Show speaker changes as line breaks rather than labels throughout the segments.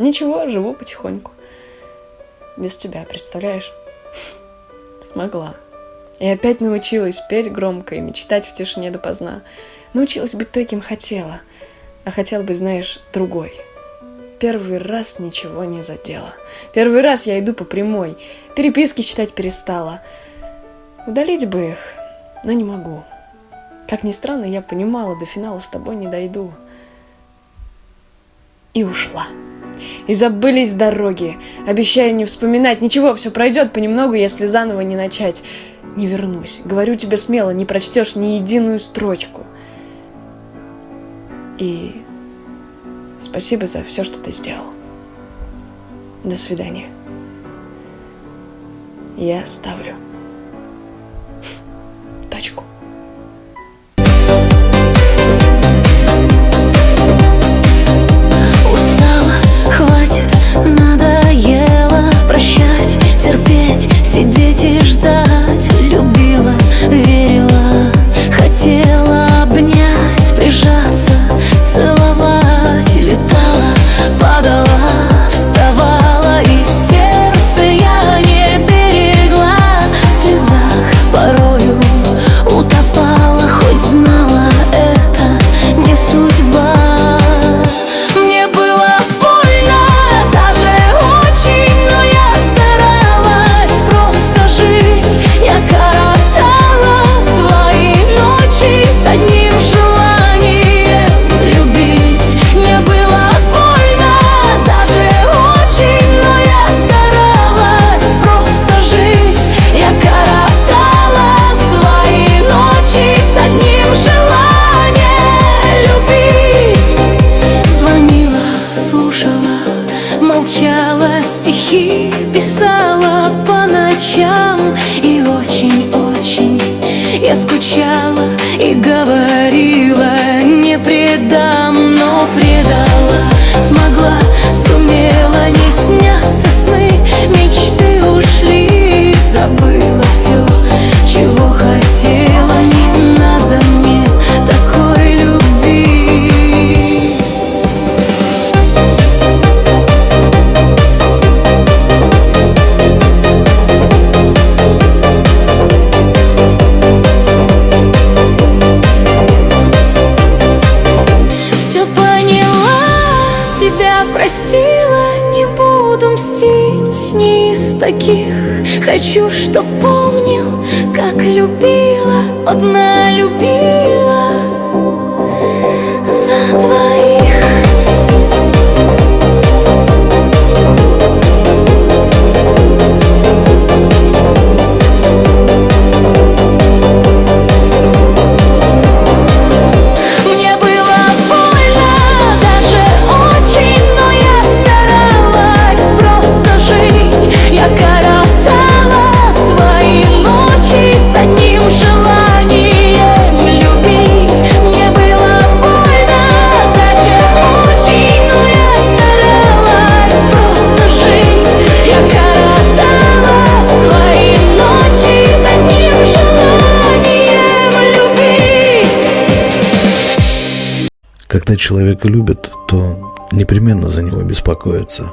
Ничего, живу потихоньку. Без тебя, представляешь? Смогла. И опять научилась петь громко и мечтать в тишине допоздна. Научилась быть той, кем хотела. А хотела быть, знаешь, другой. Первый раз ничего не задела. Первый раз я иду по прямой. Переписки читать перестала. Удалить бы их, но не могу. Как ни странно, я понимала, до финала с тобой не дойду. И ушла. И забылись дороги. Обещаю не вспоминать. Ничего, все пройдет понемногу, если заново не начать. Не вернусь. Говорю тебе смело, не прочтешь ни единую строчку. И спасибо за все, что ты сделал. До свидания. Я ставлю точку.
Устала, хватит, надоело прощать, терпеть, сидеть и ждать. Любила, верила, хотела обнять, прижаться, целовать. Летала, падала, вставала, и сердце я не берегла. В слезах порою утопала, хоть знала, это не судьба. Мне было больно, даже очень, но я старалась просто жить. Я коротала свои ночи с одним желанием любить. Мне было больно, даже очень, но я старалась просто жить. Я коротала свои ночи с одним желанием любить. Звонила, слушала, молчала, стихи писала по ночам. И очень-очень я скучала и говорила, не предам, но предала. Смогла, сумела, не снятся сны, мечты ушли. Забыла все, чего хотела, не надо мне такой любви. Все поняла, тебя простила, не буду мстить ни из таких. Хочу, чтоб помнил, как любила, одна любила за двоих. Мне было больно, даже очень, но я старалась просто жить. Я коротала свои ночи с одним желанием любить. Мне было больно, даже очень, но я старалась просто жить. Я коротала свои ночи с одним желанием любить.
Когда человека любят, то непременно за него беспокоятся,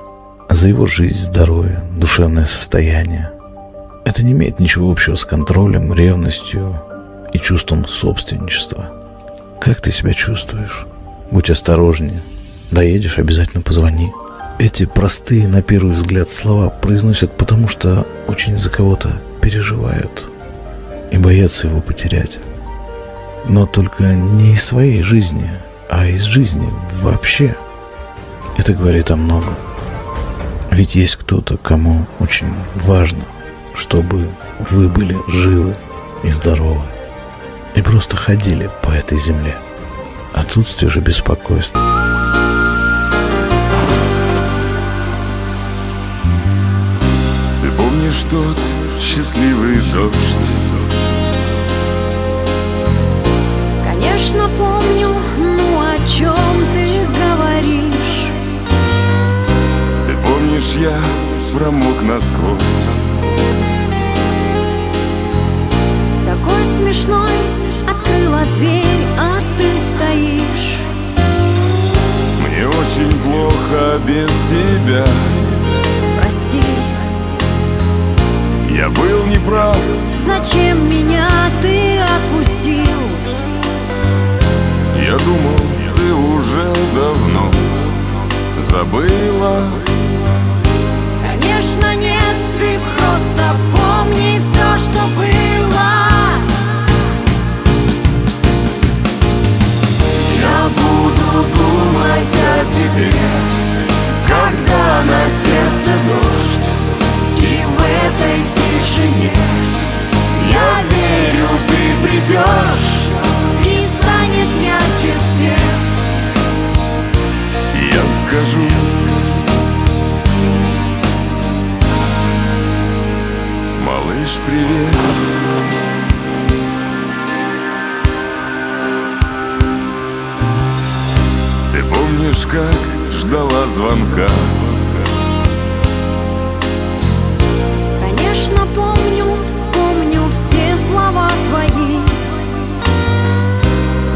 за его жизнь, здоровье, душевное состояние. Это не имеет ничего общего с контролем, ревностью и чувством собственничества. Как ты себя чувствуешь? Будь осторожнее. Доедешь, обязательно позвони. Эти простые, на первый взгляд, слова произносят потому, что очень за кого-то переживают и боятся его потерять. Но только не из своей жизни, а из жизни вообще. Это говорит о многом. Ведь есть кто-то, кому очень важно, чтобы вы были живы и здоровы и просто ходили по этой земле. Отсутствие же беспокойства.
Ты помнишь тот счастливый дождь?
Конечно, помню, ну о чем ты говоришь?
Ты помнишь, я промок насквозь.
Такой смешной, открыла дверь, а ты стоишь.
Мне Мне очень плохо без тебя.
Прости,
Я был неправ.
зачем меня ты отпустил?
Я думал, ты уже давно забыла.
Конечно нет, ты просто помни все, что было.
Я буду думать о тебе, когда на сердце дождь. И в этой тишине я верю, ты придешь.
И станет ярче свет.
Я скажу: малыш, привет. Ты помнишь, как ждала звонка?
Конечно помню, помню все слова твои.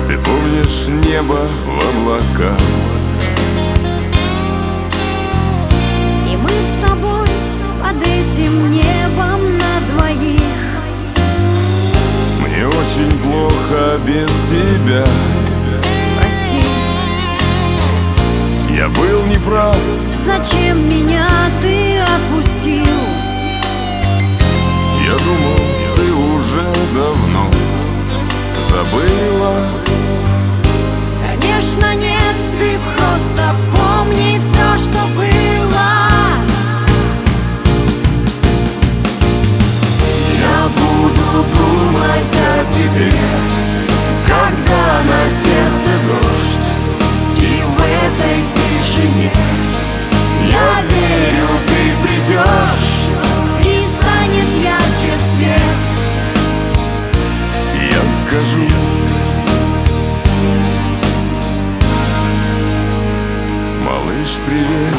Ты помнишь небо в облаках?
И мы с тобой под этим небом на двоих.
Мне очень плохо без тебя.
Прости,
Я был неправ.
зачем меня ты отпустил?
Я думал, ты уже давно забыла.
Конечно нет, ты просто помни все, что было.
Я буду думать о тебе, когда на сердце дождь. И в этой тишине я верю, ты придешь.
И станет ярче свет.
Я скажу: малыш, привет.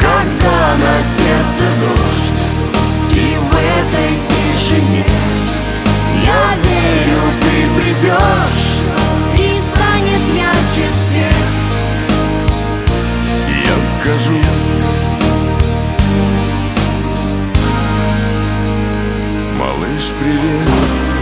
Когда на сердце дождь. И в этой тишине я верю, ты придешь.
И станет ярче свет.
Я скажу: малыш, привет.